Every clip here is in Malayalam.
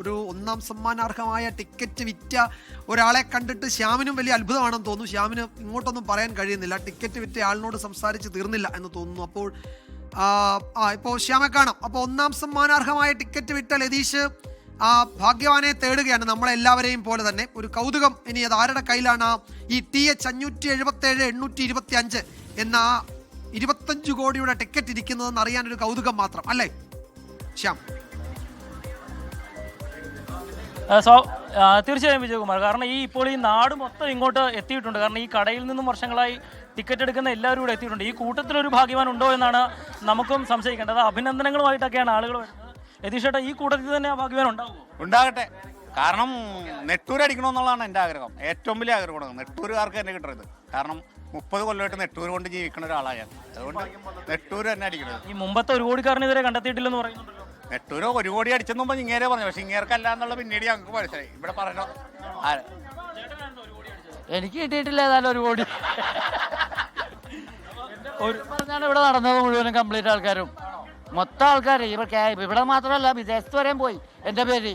ഒരു ഒന്നാം സമ്മാനാർഹമായ ടിക്കറ്റ് വിറ്റ ഒരാളെ കണ്ടിട്ട് ശ്യാമിനും വലിയ അത്ഭുതമാണെന്ന് തോന്നുന്നു. ശ്യാമിന് ഇങ്ങോട്ടൊന്നും പറയാൻ കഴിയുന്നില്ല. ടിക്കറ്റ് വിറ്റ ആളിനോട് സംസാരിച്ച് തീർന്നില്ല എന്ന് തോന്നുന്നു. അപ്പോൾ ഇപ്പോൾ ശ്യാമെ കാണാം. അപ്പോൾ ഒന്നാം സമ്മാനാർഹമായ ടിക്കറ്റ് വിറ്റ ലതീഷ് ഭാഗ്യവാനെ തേടുകയാണ്, നമ്മളെല്ലാവരെയും പോലെ തന്നെ. ഒരു കൗതുകം, ഇനി അത് ആരുടെ കയ്യിലാണ്? ഈ TH 577-825 എന്ന 25 കോടിയുടെ ടിക്കറ്റ് ഇരിക്കുന്നതെന്ന് അറിയാനൊരു കൗതുകം മാത്രം അല്ലേ ശ്യാം? തീർച്ചയായും വിജയകുമാർ, കാരണം ഇപ്പോൾ ഈ നാട് മൊത്തം ഇങ്ങോട്ട് എത്തിയിട്ടുണ്ട്. കാരണം ഈ കടയിൽ നിന്നും വർഷങ്ങളായി ടിക്കറ്റ് എടുക്കുന്ന എല്ലാവരും ഇവിടെ എത്തിയിട്ടുണ്ട്. ഈ കൂട്ടത്തിലൊരു ഭാഗ്യവാൻ ഉണ്ടോ എന്നാണ് നമുക്കും സംശയിക്കേണ്ടത്. അഭിനന്ദനങ്ങളുമായിട്ടൊക്കെയാണ് ആളുകൾ വരുന്നത്. യതീഷേട്ടാ, ഈ കൂട്ടത്തിൽ തന്നെ ആ ഭാഗ്യവാൻ ഉണ്ടാകട്ടെ. കാരണം നെട്ടൂർ അടിക്കണമെന്നുള്ളതാണ് എൻ്റെ ആഗ്രഹം, ഏറ്റവും വലിയ ആഗ്രഹമാണ്. നെട്ടൂരുകാർക്ക് തന്നെ കിട്ടരുത്. കാരണം 30 കൊല്ലമായിട്ട് നെട്ടൂർ കൊണ്ട് ജീവിക്കുന്ന ഒരാളാണ് ഞാൻ. അതുകൊണ്ട് നെട്ടൂർ തന്നെ അടിക്കണത്. ഈ മുമ്പത്തെ ഒരു കോടിക്കാരനെതിരെ കണ്ടെത്തിയിട്ടില്ലെന്ന് പറയുന്നുണ്ടല്ലോ. നെട്ടൂര് 1 കോടി അടിച്ചെന്ന് മുമ്പ് ഇങ്ങേരെ പറഞ്ഞു, പക്ഷെ ഇങ്ങേർക്കല്ല എന്നുള്ള പിന്നീട് ഞങ്ങൾക്ക് മനസ്സിലായി. ഇവിടെ പറയണോ? എനിക്ക് കിട്ടിയിട്ടില്ല ഏതായാലും 1 കോടി പറഞ്ഞാണ് ഇവിടെ നടന്നത്. മുഴുവനും കംപ്ലീറ്റ് ആൾക്കാരും, മൊത്തം ആൾക്കാർ ഇവിടെ മാത്രമല്ല വിദേശത്ത് വരെയും പോയി എൻ്റെ പേര്.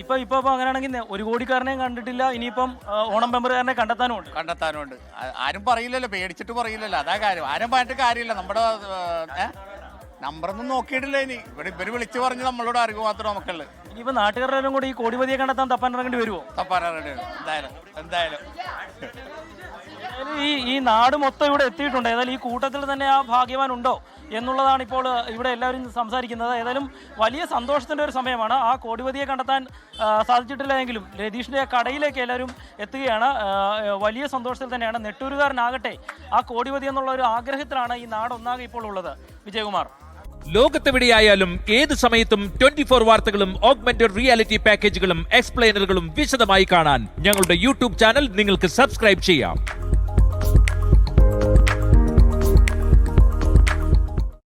ഇപ്പൊ അങ്ങനെയാണെങ്കിൽ 1 കോടിക്കാരനെയും കണ്ടിട്ടില്ല. ഇനിയിപ്പം ഓണം മെമ്പറുകാരനെ കണ്ടെത്താനുണ്ട്. ആരും പറയില്ലല്ലോ, പേടിച്ചിട്ട് പറയില്ലല്ലോ. അതാ കാര്യം. ആരും പറഞ്ഞിട്ട് കാര്യമില്ല. നമ്മുടെ നമ്പറൊന്നും നോക്കിയിട്ടില്ല. ഇവര് വിളിച്ചു പറഞ്ഞ് നമ്മളോട് അറിവ് മാത്രം നമുക്കുള്ളത്. ഇനിയിപ്പോ നാട്ടുകാരെല്ലാം കൂടി ഈ കോടിപതിയെ കണ്ടെത്താൻ തപ്പാൻ ഇറങ്ങേണ്ടി വരുമോ? എന്തായാലും ഈ നാട് മൊത്തം ഇവിടെ എത്തിയിട്ടുണ്ട്. ഏതായാലും ഈ കൂട്ടത്തിൽ തന്നെ ആ ഭാഗ്യവാൻ ഉണ്ടോ എന്നുള്ളതാണ് ഇപ്പോൾ ഇവിടെ എല്ലാവരും സംസാരിക്കുന്നത്. ഏതായാലും വലിയ സന്തോഷത്തിൻ്റെ ഒരു സമയമാണ്. ആ കോടിപതിയെ കണ്ടെത്താൻ സാധിച്ചിട്ടില്ല എങ്കിലും രതീഷിൻ്റെ കടയിലേക്ക് എല്ലാവരും എത്തുകയാണ്. വലിയ സന്തോഷത്തിൽ തന്നെയാണ്. നെട്ടൂരുകാരനാകട്ടെ ആ കോടിപതി എന്നുള്ള ഒരു ആഗ്രഹത്തിലാണ് ഈ നാടൊന്നാകെ ഇപ്പോൾ ഉള്ളത്. വിജയകുമാർ, ലോകത്തെവിടെയായാലും ഏത് സമയത്തും 24 വാർത്തകളും ഓഗ്മെന്റഡ് റിയാലിറ്റി പാക്കേജുകളും എക്സ്പ്ലെയിനറുകളും വിശദമായി കാണാൻ ഞങ്ങളുടെ യൂട്യൂബ് ചാനൽ നിങ്ങൾക്ക് സബ്സ്ക്രൈബ് ചെയ്യാം.